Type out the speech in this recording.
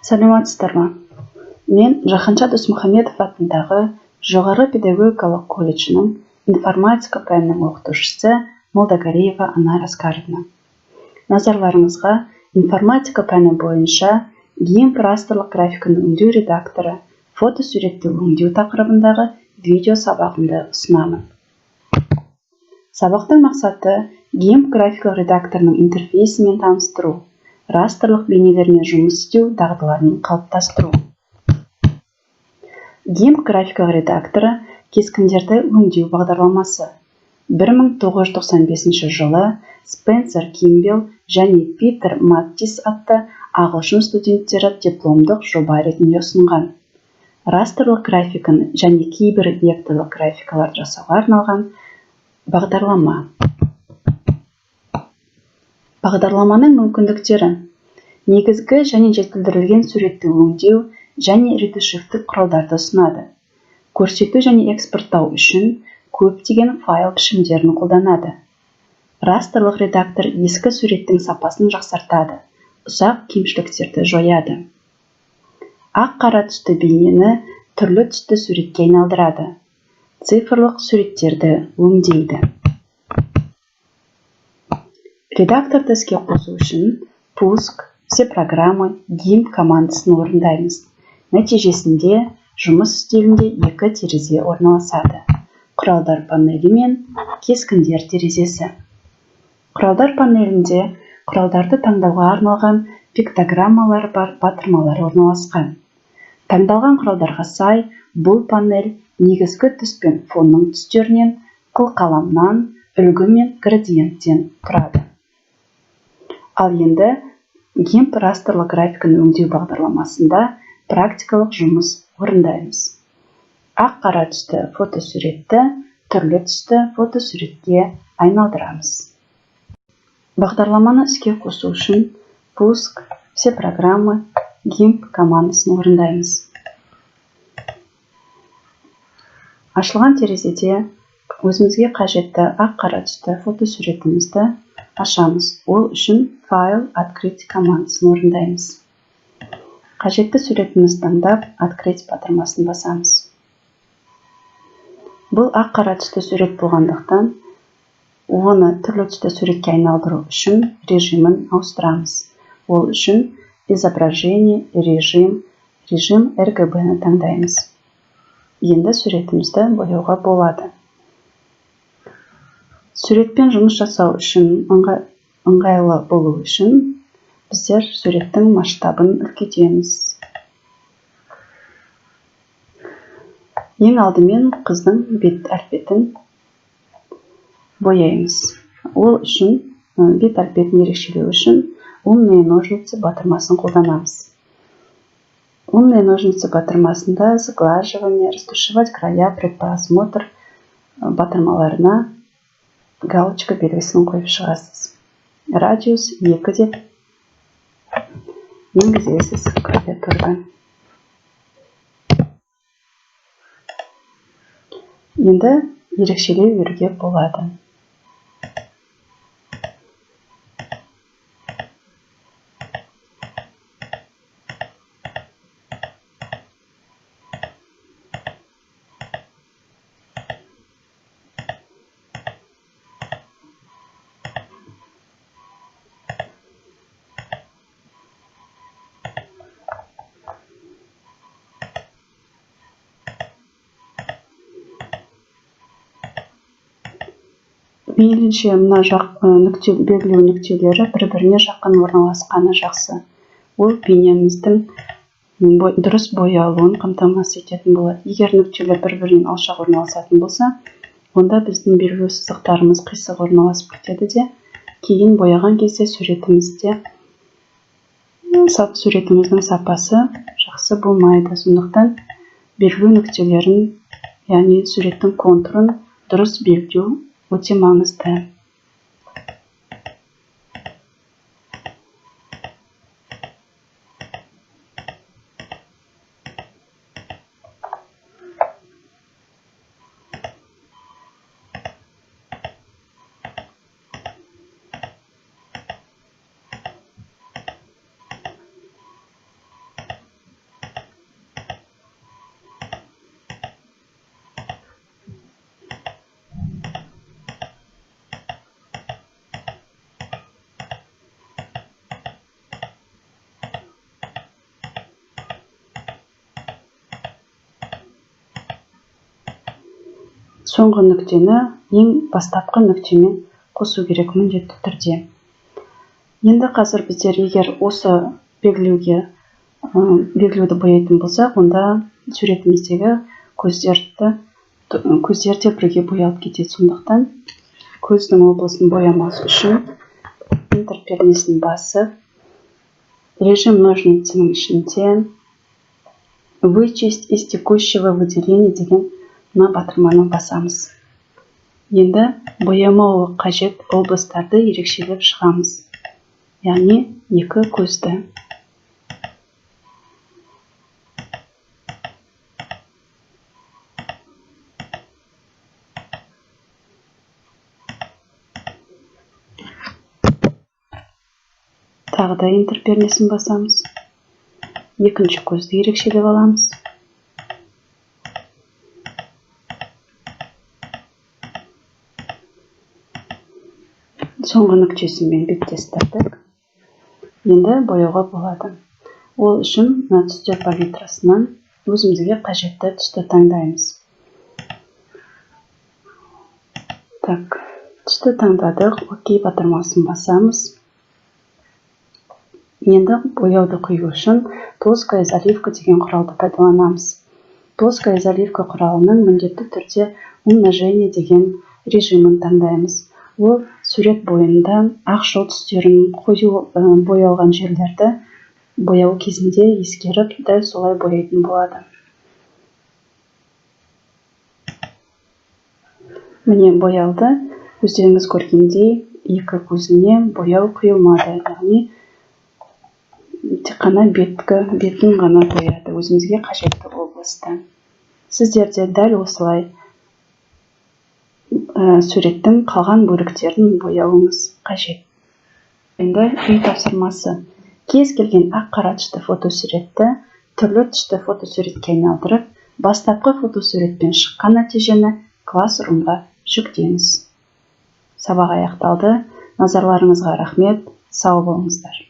Саламатсыздар ма? Мен Жаһанша Досмұхамедов атындағы жоғары педагогикалық колледжінің информатика пәнінің оқытушысы Молдағалиева Анар Аскаровна. Назарларыңызға информатика пәні бойынша GIMP растрлық графиканы өңдеу редакторы фотосуретті өңдеу тақырыбындағы видео сабағымды ұсынамын. Сабақтың мақсаты GIMP графикалық редакторының интерфейсімен таныстыру, растрлық бейнелермен жұмыс істеу дағдыларын қалыптастыру. GIMP графикалық редакторы кескіндерді өңдеу бағдарламасы. 1995 жылы Спенсер Кимбел және Питер Маттис атты ағылшын студенттері дипломдық жоба ретінде ұсынған. Растрлық графиканы және кейбір векторлық графикалар жасауға арналған бағдарлама. Бағдарламаның мүмкіндіктері: негізгі және жетілдірілген суретті өңдеу және ретушивтік құралдарды ұсынады. Көрсету және экспорттау үшін көптеген файл пішімдерін қолданады. Растрлық редактор ескі суреттің сапасын жақсартады, ұсақ кемшіліктерді жояды. Ақ-қара түсті бейнені түрлі түсті суретке айналдырады. Цифрлық суреттерді өңдейді. Редакторды іске қосу үшін пуск, все программы, GIMP командасын орындаймыз. Нәтижесінде жұмыс үстелінде екі терезе орналасады. Құралдар панелі мен кескіндер терезесі. Құралдар панелінде құралдарды таңдауға арналған пиктограммалар бар батырмалар орналасқан. Таңдалған құралдарға сай, бұл панель негізгі түс пен фонның түстерінен, қылқаламнан, үлгі мен градиенттен тұрады. Ал енді GIMP растрлық графиканы өңдеу бағдарламасында практикалық жұмыс орындаймыз. Ақ-қара түсті фотосуретті түрлі түсті фотосуретке айналдырамыз. Бағдарламаны іске қосу үшін пуск, все программы, GIMP командасын орындаймыз. Ашылған терезеде өзімізге қажетті ақ-қара түсті фотосуретімізді ашамыз. Ол үшін файл открыть командасын орындаймыз. Қажетті суретімізді таңдап, открыть батырмасын басамыз. Бұл ақ-қара түсті сурет болғандықтан, оны түрлі түсті суретке айналдыру үшін режимін ауыстырамыз. Ол үшін изображение, режим RGB-ні таңдаймыз. Енді суретімізді бояуға болады. Суретпен жұмыс жасау үшін ыңғайлы болу үшін біздер суреттің масштабын үлкейтеміз. Ең алдымен қыздың бет әлпетін бояймыз. Ол үшін бет әлпетін ерекшелеу үшін умные ножницы батырмасын қолданамыз. Умные ножницы батырмасында сглаживание, растушевать края, предпросмотр батырмаларына галочка белгісін қойып шығасыз. Радиус 2 деп енгізесіз клавиатурадан. Енді ерекшелеу беруге болады. Мейлінше мына белгілеу нүктелері бір-біріне жақын орналасқаны жақсы. Ол бейнеміздің дұрыс боялуын қамтамасыз ететін болады. Егер нүктелер бір-бірінен алшақ орналасатын болса, онда біздің белгілеу сызықтарымыз қисық орналасып кетеді де, кейін бояған кезде суретіміздің сапасы жақсы болмайды. Сондықтан белгілеу нүктелерін, яғни суреттің контурын дұрыс белгілеу өте маңызды. соңғы нүктені ең бастапқы нүктемен қосу керек міндетті түрде. Енді қазір біздер егер осы белгілеуді бояйтын болсақ, онда суретіміздегі көздер де бірге боялып кетеді. Сондықтан көздің облысын боямас үшін интерпернесін басып, режим ножницының ішінде вычесть из текущего выделения деген мына батырманы басамыз. Енді боямауы қажет облыстарды ерекшелеп шығамыз. Яғни екі көзді. Тағы да интерпернесін басамыз. Екінші көзді ерекшелеп аламыз. Соңғы нүктесімен беттестірдік. Енді бояуға болады. Ол үшін мына түстер палитрасынан өзімізге қажетті түсті таңдаймыз. Так, түсті таңдадық. Окей батырмасын басамыз. Енді бояуды құю үшін плоская заливка деген құралды пайдаланамыз. Плоская заливка құралының міндетті түрде умножение деген режимін таңдаймыз. Ол сурет бойында ақшыл түстерін боялған жерлерді бояу кезінде ескеріп, дәл солай бояйтын болады. Міне боялды. Өздеріңіз көргендей екі көзіне бояу құйылмады. Яғни тек қана бетін ғана бояды, өзімізге қажетті облысты. Сіздерде дәл осылай суреттің қалған бөліктерін бояуыңыз қажет. Енді үй тапсырмасы. Кез келген ақ-қара түсті фотосуретті түрлі түсті фотосуретке айналдырып, бастапқы фотосуретпен шыққан нәтижені классрумға жүктеңіз. Сабақ аяқталды. Назарларыңызға рахмет. Сау болыңыздар.